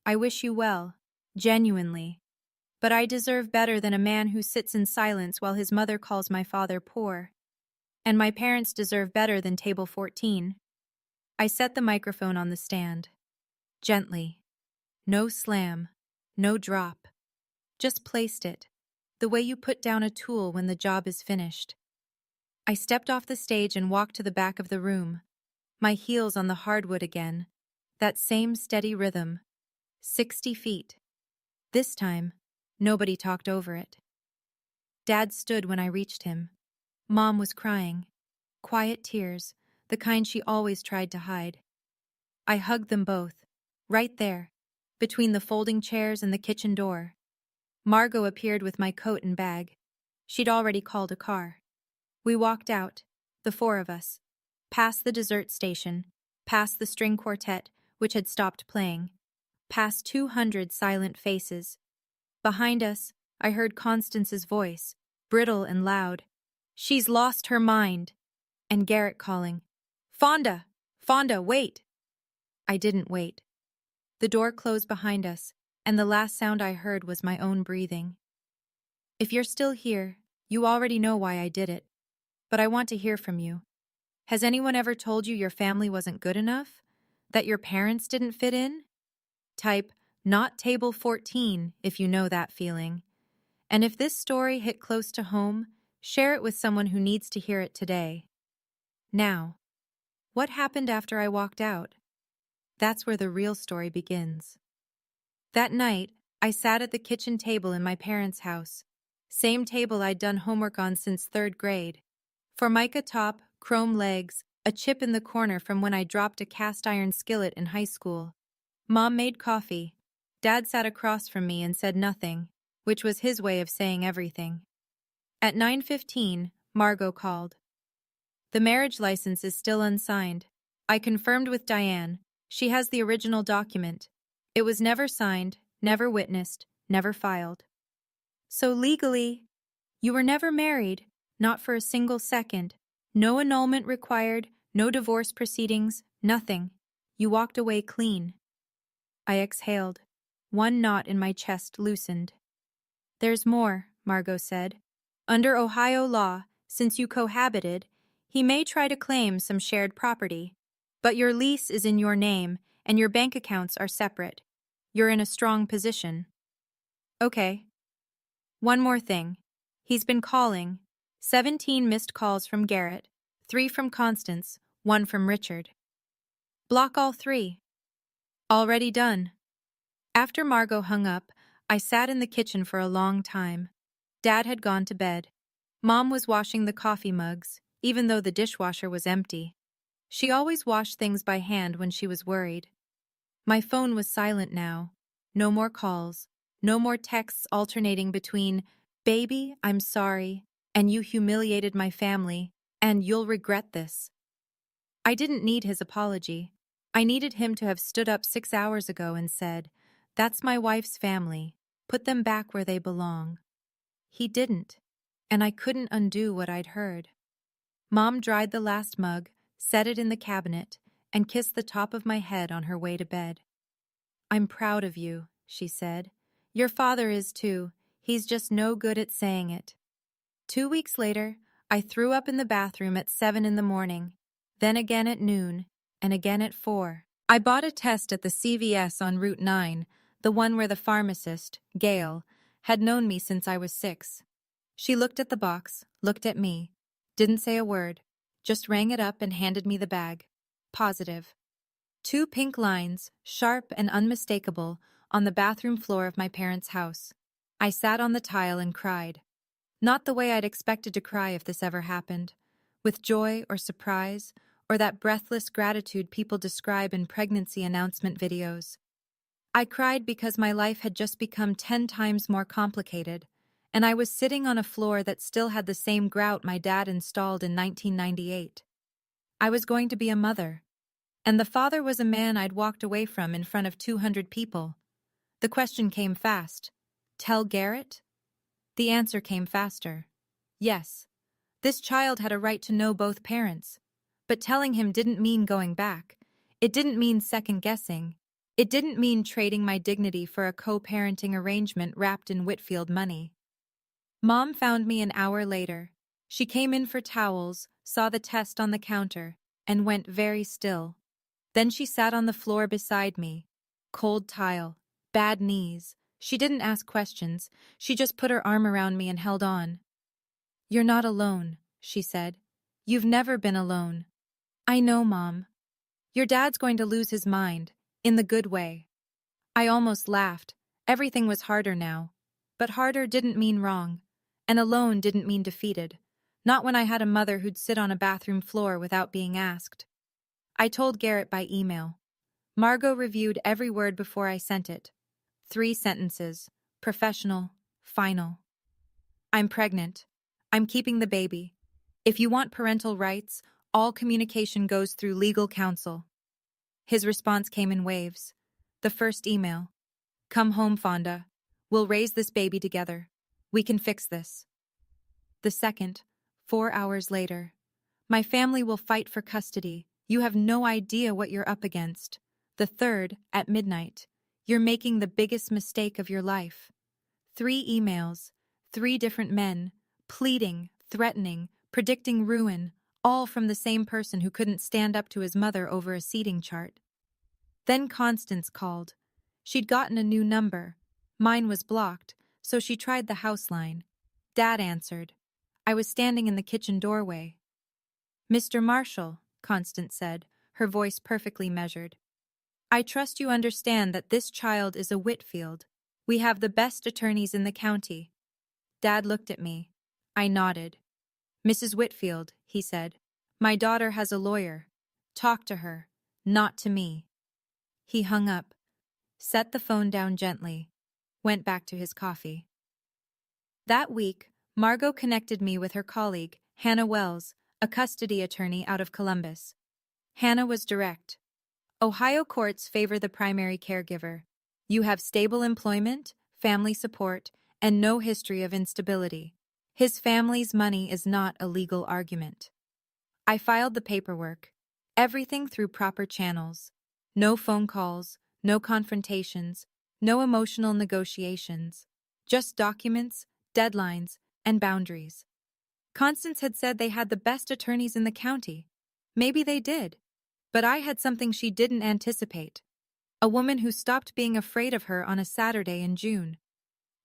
I wish you well, genuinely. But I deserve better than a man who sits in silence while his mother calls my father poor. And my parents deserve better than table 14. I set the microphone on the stand. Gently. No slam. No drop. Just placed it. The way you put down a tool when the job is finished. I stepped off the stage and walked to the back of the room. My heels on the hardwood again. That same steady rhythm. 60 feet. This time, nobody talked over it. Dad stood when I reached him. Mom was crying. Quiet tears, the kind she always tried to hide. I hugged them both, right there, between the folding chairs and the kitchen door. Margot appeared with my coat and bag. She'd already called a car. We walked out, the four of us, past the dessert station, past the string quartet, which had stopped playing, past 200 silent faces. Behind us, I heard Constance's voice, brittle and loud. She's lost her mind. And Garrett calling, Fonda! Fonda, wait! I didn't wait. The door closed behind us, and the last sound I heard was my own breathing. If you're still here, you already know why I did it. But I want to hear from you. Has anyone ever told you your family wasn't good enough? That your parents didn't fit in? Type, not table 14, if you know that feeling. And if this story hit close to home, share it with someone who needs to hear it today. Now, what happened after I walked out? That's where the real story begins. That night, I sat at the kitchen table in my parents' house. Same table I'd done homework on since 3rd grade. Formica top, chrome legs, a chip in the corner from when I dropped a cast iron skillet in high school. Mom made coffee. Dad sat across from me and said nothing, which was his way of saying everything. At 9:15, Margot called. The marriage license is still unsigned. I confirmed with Diane. She has the original document. It was never signed, never witnessed, never filed. So legally, you were never married, not for a single second. No annulment required, no divorce proceedings, nothing. You walked away clean. I exhaled. One knot in my chest loosened. There's more, Margot said. Under Ohio law, since you cohabited, he may try to claim some shared property. But your lease is in your name, and your bank accounts are separate. You're in a strong position. Okay. One more thing. He's been calling. 17 missed calls from Garrett, 3 from Constance, 1 from Richard. Block all 3. Already done. After Margot hung up, I sat in the kitchen for a long time. Dad had gone to bed. Mom was washing the coffee mugs, even though the dishwasher was empty. She always washed things by hand when she was worried. My phone was silent now. No more calls. No more texts alternating between, "Baby, I'm sorry," and "You humiliated my family," and "You'll regret this." I didn't need his apology. I needed him to have stood up 6 hours ago and said, "That's my wife's family. Put them back where they belong." He didn't, and I couldn't undo what I'd heard. Mom dried the last mug, set it in the cabinet, and kissed the top of my head on her way to bed. "I'm proud of you," she said. "Your father is too. He's just no good at saying it." 2 weeks later, I threw up in the bathroom at 7 in the morning, then again at noon, and again at 4. I bought a test at the CVS on Route 9, the one where the pharmacist, Gail, had known me since I was 6. She looked at the box, looked at me, didn't say a word, just rang it up and handed me the bag. Positive. 2 pink lines, sharp and unmistakable, on the bathroom floor of my parents' house. I sat on the tile and cried. Not the way I'd expected to cry if this ever happened, with joy or surprise, or that breathless gratitude people describe in pregnancy announcement videos. I cried because my life had just become 10 times more complicated, and I was sitting on a floor that still had the same grout my dad installed in 1998. I was going to be a mother, and the father was a man I'd walked away from in front of 200 people. The question came fast. Tell Garrett? The answer came faster. Yes. This child had a right to know both parents. But telling him didn't mean going back. It didn't mean second-guessing. It didn't mean trading my dignity for a co-parenting arrangement wrapped in Whitfield money. Mom found me an hour later. She came in for towels, saw the test on the counter, and went very still. Then she sat on the floor beside me. Cold tile, bad knees. She didn't ask questions. She just put her arm around me and held on. "You're not alone," she said. "You've never been alone." "I know, Mom. Your dad's going to lose his mind, in the good way." I almost laughed. Everything was harder now. But harder didn't mean wrong. And alone didn't mean defeated. Not when I had a mother who'd sit on a bathroom floor without being asked. I told Garrett by email. Margot reviewed every word before I sent it. 3 sentences. Professional. Final. "I'm pregnant. I'm keeping the baby. If you want parental rights, all communication goes through legal counsel." His response came in waves. The first email. "Come home, Fonda. We'll raise this baby together. We can fix this." The second, 4 hours later. "My family will fight for custody. You have no idea what you're up against." The third, at midnight. "You're making the biggest mistake of your life." 3 emails, 3 different men, pleading, threatening, predicting ruin, all from the same person who couldn't stand up to his mother over a seating chart. Then Constance called. She'd gotten a new number. Mine was blocked, so she tried the house line. Dad answered. I was standing in the kitchen doorway. "Mr. Marshall," Constance said, her voice perfectly measured. "I trust you understand that this child is a Whitfield. We have the best attorneys in the county." Dad looked at me. I nodded. "Mrs. Whitfield," he said, "my daughter has a lawyer. Talk to her, not to me." He hung up, set the phone down gently, went back to his coffee. That week, Margot connected me with her colleague, Hannah Wells, a custody attorney out of Columbus. Hannah was direct. "Ohio courts favor the primary caregiver. You have stable employment, family support, and no history of instability. His family's money is not a legal argument." I filed the paperwork. Everything through proper channels. No phone calls, no confrontations, no emotional negotiations. Just documents, deadlines, and boundaries. Constance had said they had the best attorneys in the county. Maybe they did. But I had something she didn't anticipate. A woman who stopped being afraid of her on a Saturday in June.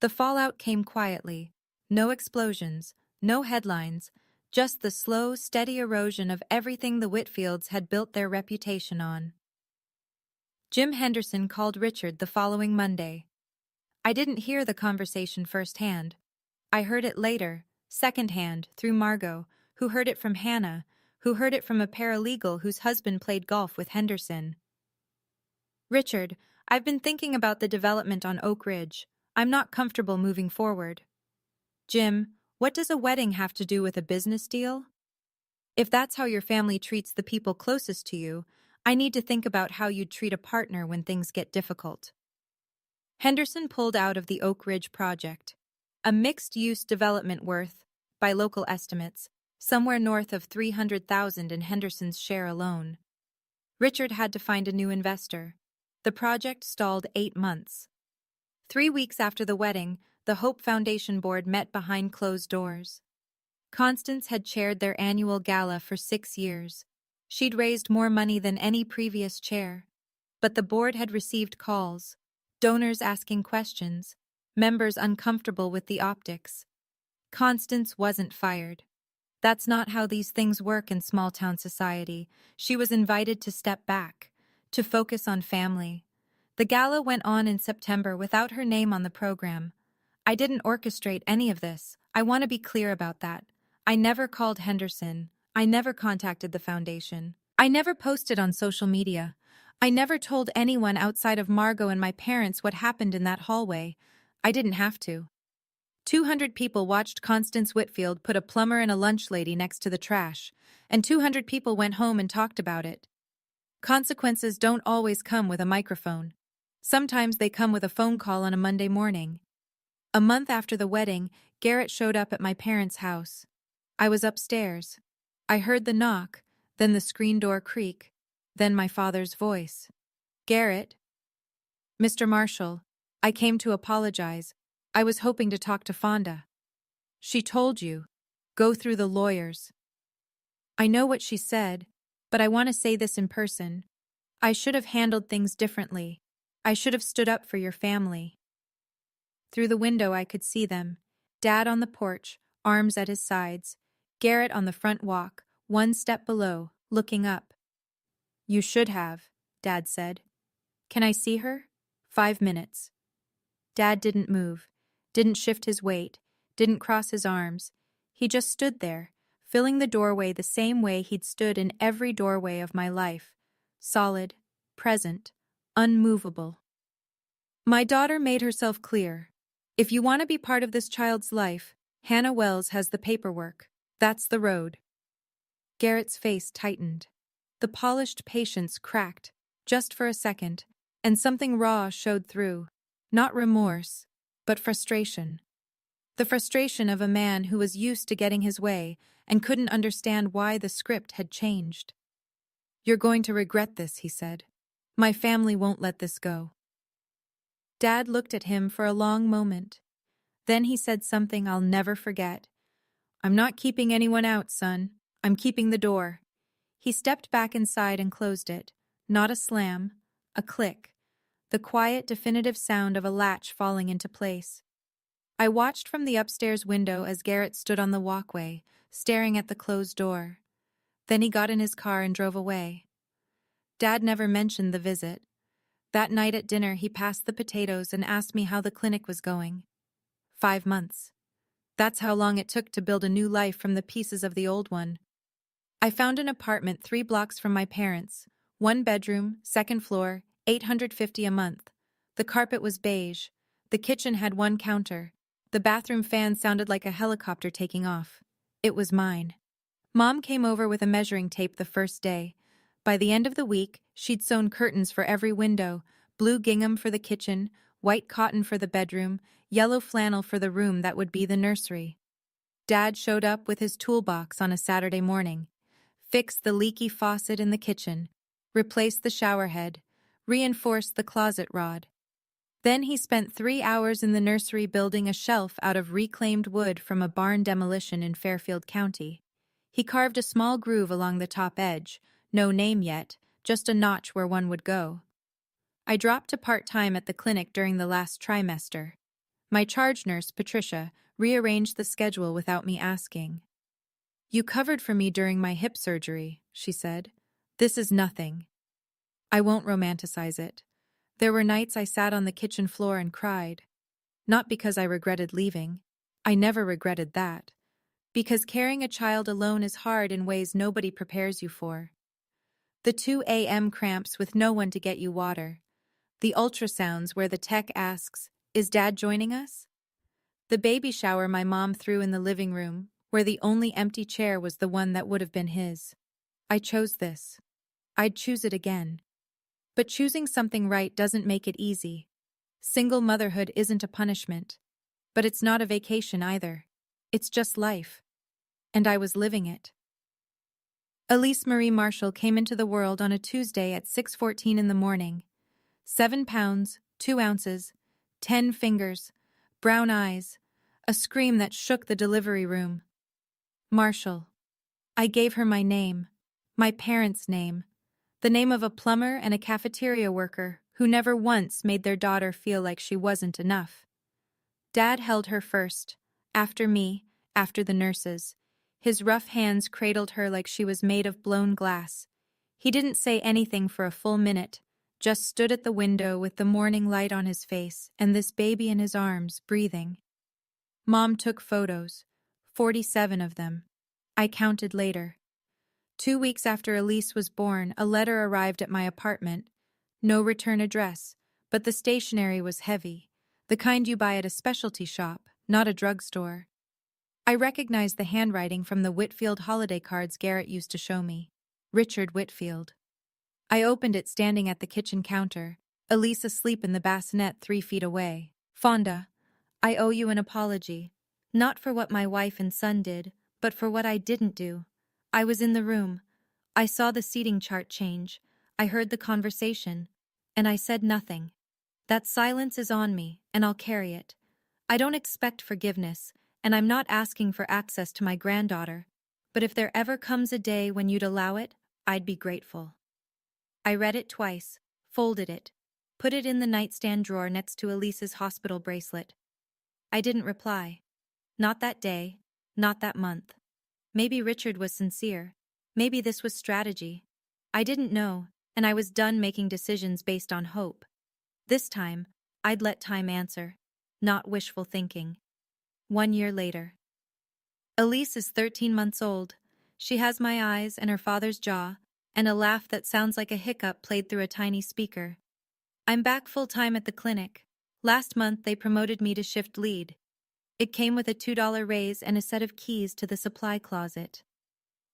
The fallout came quietly. No explosions, no headlines, just the slow, steady erosion of everything the Whitfields had built their reputation on. Jim Henderson called Richard the following Monday. I didn't hear the conversation firsthand. I heard it later, secondhand, through Margot, who heard it from Hannah, who heard it from a paralegal whose husband played golf with Henderson. "Richard, I've been thinking about the development on Oak Ridge. I'm not comfortable moving forward." "Jim, what does a wedding have to do with a business deal?" "If that's how your family treats the people closest to you, I need to think about how you'd treat a partner when things get difficult." Henderson pulled out of the Oak Ridge project, a mixed-use development worth, by local estimates, somewhere north of $300,000 in Henderson's share alone. Richard had to find a new investor. The project stalled 8 months. 3 weeks after the wedding, the Hope Foundation board met behind closed doors. Constance had chaired their annual gala for 6 years. She'd raised more money than any previous chair. But the board had received calls, donors asking questions, members uncomfortable with the optics. Constance wasn't fired. That's not how these things work in small-town society. She was invited to step back, to focus on family. The gala went on in September without her name on the program. I didn't orchestrate any of this. I want to be clear about that. I never called Henderson. I never contacted the foundation. I never posted on social media. I never told anyone outside of Margot and my parents what happened in that hallway. I didn't have to. 200 people watched Constance Whitfield put a plumber and a lunch lady next to the trash, and 200 people went home and talked about it. Consequences don't always come with a microphone. Sometimes they come with a phone call on a Monday morning. A month after the wedding, Garrett showed up at my parents' house. I was upstairs. I heard the knock, then the screen door creak, then my father's voice. Garrett. Mr. Marshall, I came to apologize. I was hoping to talk to Fonda. She told you. Go through the lawyers. I know what she said, but I want to say this in person. I should have handled things differently. I should have stood up for your family. Through the window I could see them. Dad on the porch, arms at his sides. Garrett on the front walk, one step below, looking up. You should have, Dad said. Can I see her? 5 minutes. Dad didn't move, didn't shift his weight, didn't cross his arms. He just stood there, filling the doorway the same way he'd stood in every doorway of my life. Solid, present, unmovable. My daughter made herself clear. If you want to be part of this child's life, Hannah Wells has the paperwork. That's the road. Garrett's face tightened. The polished patience cracked, just for a second, and something raw showed through. Not remorse, but frustration. The frustration of a man who was used to getting his way and couldn't understand why the script had changed. You're going to regret this, he said. My family won't let this go. Dad looked at him for a long moment. Then he said something I'll never forget. I'm not keeping anyone out, son. I'm keeping the door. He stepped back inside and closed it. Not a slam, a click. The quiet, definitive sound of a latch falling into place. I watched from the upstairs window as Garrett stood on the walkway, staring at the closed door. Then he got in his car and drove away. Dad never mentioned the visit. That night at dinner, he passed the potatoes and asked me how the clinic was going. 5 months. That's how long it took to build a new life from the pieces of the old one. I found an apartment 3 blocks from my parents. 1 bedroom, 2nd floor, $850 a month. The carpet was beige. The kitchen had 1 counter. The bathroom fan sounded like a helicopter taking off. It was mine. Mom came over with a measuring tape the first day. By the end of the week, she'd sewn curtains for every window, blue gingham for the kitchen, white cotton for the bedroom, yellow flannel for the room that would be the nursery. Dad showed up with his toolbox on a Saturday morning, fixed the leaky faucet in the kitchen, replaced the shower head, reinforced the closet rod. Then he spent 3 hours in the nursery building a shelf out of reclaimed wood from a barn demolition in Fairfield County. He carved a small groove along the top edge, no name yet, just a notch where one would go. I dropped to part-time at the clinic during the last trimester. My charge nurse, Patricia, rearranged the schedule without me asking. You covered for me during my hip surgery, she said. This is nothing. I won't romanticize it. There were nights I sat on the kitchen floor and cried. Not because I regretted leaving. I never regretted that. Because carrying a child alone is hard in ways nobody prepares you for. The 2 a.m. cramps with no one to get you water. The ultrasounds where the tech asks, "Is Dad joining us?" The baby shower my mom threw in the living room, where the only empty chair was the one that would have been his. I chose this. I'd choose it again. But choosing something right doesn't make it easy. Single motherhood isn't a punishment. But it's not a vacation either. It's just life. And I was living it. Elise Marie Marshall came into the world on a Tuesday at 6:14 in the morning. 7 pounds, 2 ounces, 10 fingers, brown eyes, a scream that shook the delivery room. Marshall. I gave her my name, my parents' name, the name of a plumber and a cafeteria worker who never once made their daughter feel like she wasn't enough. Dad held her first, after me, after the nurses. His rough hands cradled her like she was made of blown glass. He didn't say anything for a full minute, just stood at the window with the morning light on his face and this baby in his arms, breathing. Mom took photos, 47 of them. I counted later. 2 weeks after Elise was born, a letter arrived at my apartment. No return address, but the stationery was heavy, the kind you buy at a specialty shop, not a drugstore. I recognized the handwriting from the Whitfield holiday cards Garrett used to show me. Richard Whitfield. I opened it standing at the kitchen counter, Elise asleep in the bassinet 3 feet away. Fonda, I owe you an apology. Not for what my wife and son did, but for what I didn't do. I was in the room. I saw the seating chart change. I heard the conversation. And I said nothing. That silence is on me, and I'll carry it. I don't expect forgiveness, and I'm not asking for access to my granddaughter. But if there ever comes a day when you'd allow it, I'd be grateful. I read it twice, folded it, put it in the nightstand drawer next to Elise's hospital bracelet. I didn't reply. Not that day, not that month. Maybe Richard was sincere. Maybe this was strategy. I didn't know, and I was done making decisions based on hope. This time, I'd let time answer, not wishful thinking. 1 year later. Elise is 13 months old. She has my eyes and her father's jaw, and a laugh that sounds like a hiccup played through a tiny speaker. I'm back full-time at the clinic. Last month they promoted me to shift lead. It came with a $2 raise and a set of keys to the supply closet.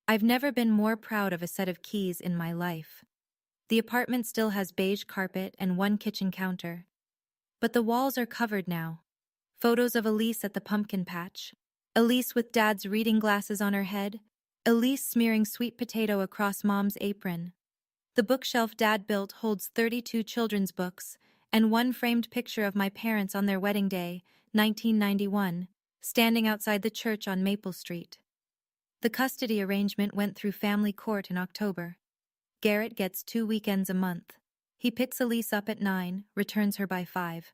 I've never been more proud of a set of keys in my life. The apartment still has beige carpet and one kitchen counter. But the walls are covered now. Photos of Elise at the pumpkin patch. Elise with Dad's reading glasses on her head. Elise smearing sweet potato across Mom's apron. The bookshelf Dad built holds 32 children's books, and one framed picture of my parents on their wedding day, 1991, standing outside the church on Maple Street. The custody arrangement went through family court in October. Garrett gets 2 weekends a month. He picks Elise up at 9, returns her by 5.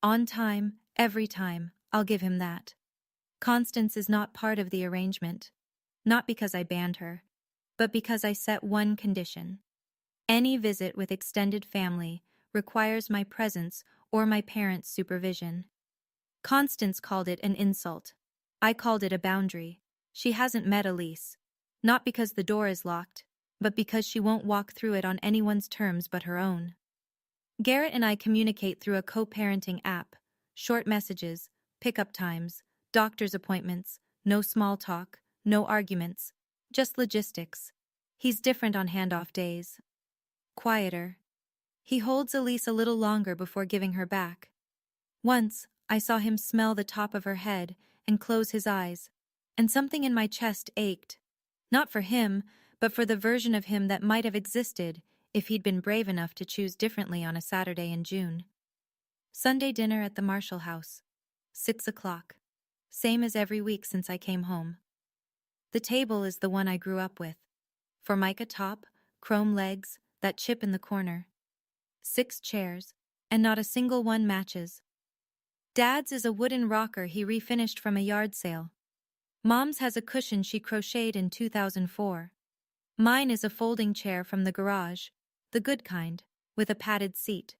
On time, every time, I'll give him that. Constance is not part of the arrangement. Not because I banned her, but because I set one condition. Any visit with extended family requires my presence or my parents' supervision. Constance called it an insult. I called it a boundary. She hasn't met Elise. Not because the door is locked, but because she won't walk through it on anyone's terms but her own. Garrett and I communicate through a co-parenting app. Short messages, pickup times, doctor's appointments, no small talk, no arguments, just logistics. He's different on handoff days. Quieter. He holds Elise a little longer before giving her back. Once, I saw him smell the top of her head and close his eyes, and something in my chest ached. Not for him, but for the version of him that might have existed if he'd been brave enough to choose differently on a Saturday in June. Sunday dinner at the Marshall house. 6 o'clock. Same as every week since I came home. The table is the one I grew up with. Formica top, chrome legs, that chip in the corner. 6 chairs, and not a single one matches. Dad's is a wooden rocker he refinished from a yard sale. Mom's has a cushion she crocheted in 2004. Mine is a folding chair from the garage, the good kind, with a padded seat.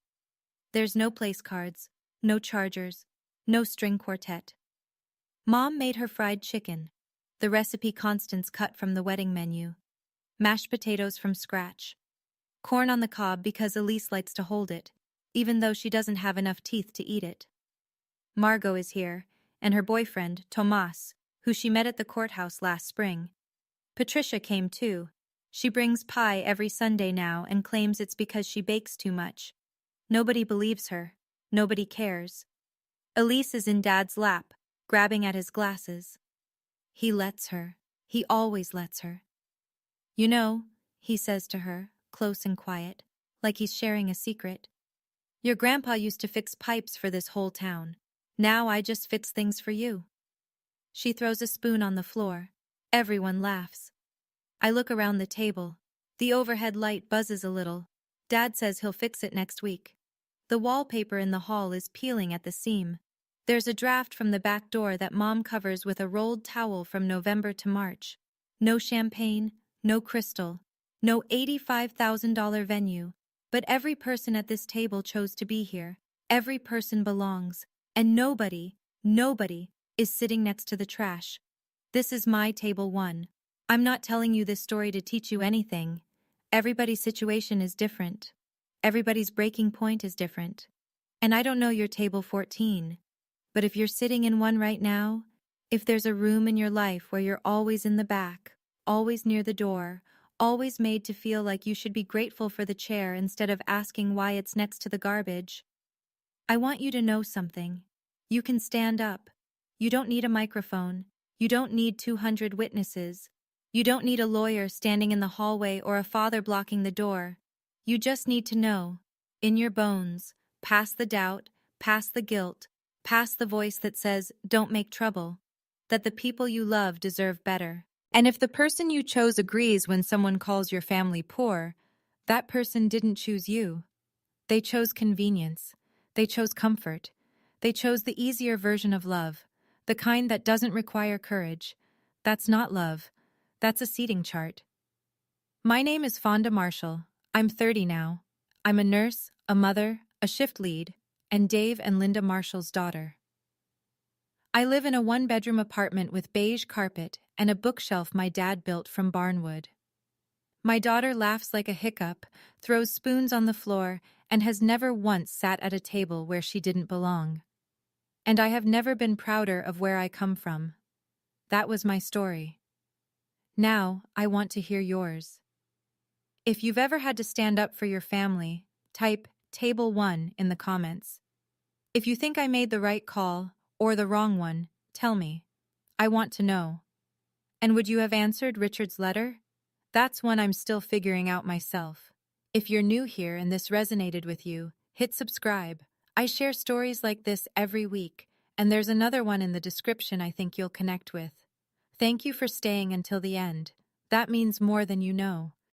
There's no place cards, no chargers, no string quartet. Mom made her fried chicken, the recipe Constance cut from the wedding menu. Mashed potatoes from scratch. Corn on the cob because Elise likes to hold it, even though she doesn't have enough teeth to eat it. Margot is here, and her boyfriend, Tomas, who she met at the courthouse last spring. Patricia came too. She brings pie every Sunday now and claims it's because she bakes too much. Nobody believes her. Nobody cares. Elise is in Dad's lap, grabbing at his glasses. He lets her. He always lets her. You know, he says to her, close and quiet, like he's sharing a secret. Your grandpa used to fix pipes for this whole town. Now I just fix things for you. She throws a spoon on the floor. Everyone laughs. I look around the table. The overhead light buzzes a little. Dad says he'll fix it next week. The wallpaper in the hall is peeling at the seam. There's a draft from the back door that Mom covers with a rolled towel from November to March. No champagne, no crystal, no $85,000 venue. But every person at this table chose to be here. Every person belongs. And nobody is sitting next to the trash. This is my table 1. I'm not telling you this story to teach you anything. Everybody's situation is different. Everybody's breaking point is different. And I don't know your table 14. But if you're sitting in one right now, if there's a room in your life where you're always in the back, always near the door, always made to feel like you should be grateful for the chair instead of asking why it's next to the garbage, I want you to know something. You can stand up. You don't need a microphone. You don't need 200 witnesses. You don't need a lawyer standing in the hallway or a father blocking the door. You just need to know, in your bones, past the doubt, past the guilt, past the voice that says, don't make trouble, that the people you love deserve better. And if the person you chose agrees when someone calls your family poor, that person didn't choose you. They chose convenience. They chose comfort. They chose the easier version of love, the kind that doesn't require courage. That's not love. That's a seating chart. My name is Fonda Marshall. I'm 30 now. I'm a nurse, a mother, a shift lead, and Dave and Linda Marshall's daughter. I live in a one-bedroom apartment with beige carpet and a bookshelf my dad built from barnwood. My daughter laughs like a hiccup, throws spoons on the floor, and has never once sat at a table where she didn't belong. And I have never been prouder of where I come from. That was my story. Now, I want to hear yours. If you've ever had to stand up for your family, type Table 1 in the comments. If you think I made the right call, or the wrong one, tell me. I want to know. And would you have answered Richard's letter? That's one I'm still figuring out myself. If you're new here and this resonated with you, hit subscribe. I share stories like this every week, and there's another one in the description I think you'll connect with. Thank you for staying until the end. That means more than you know.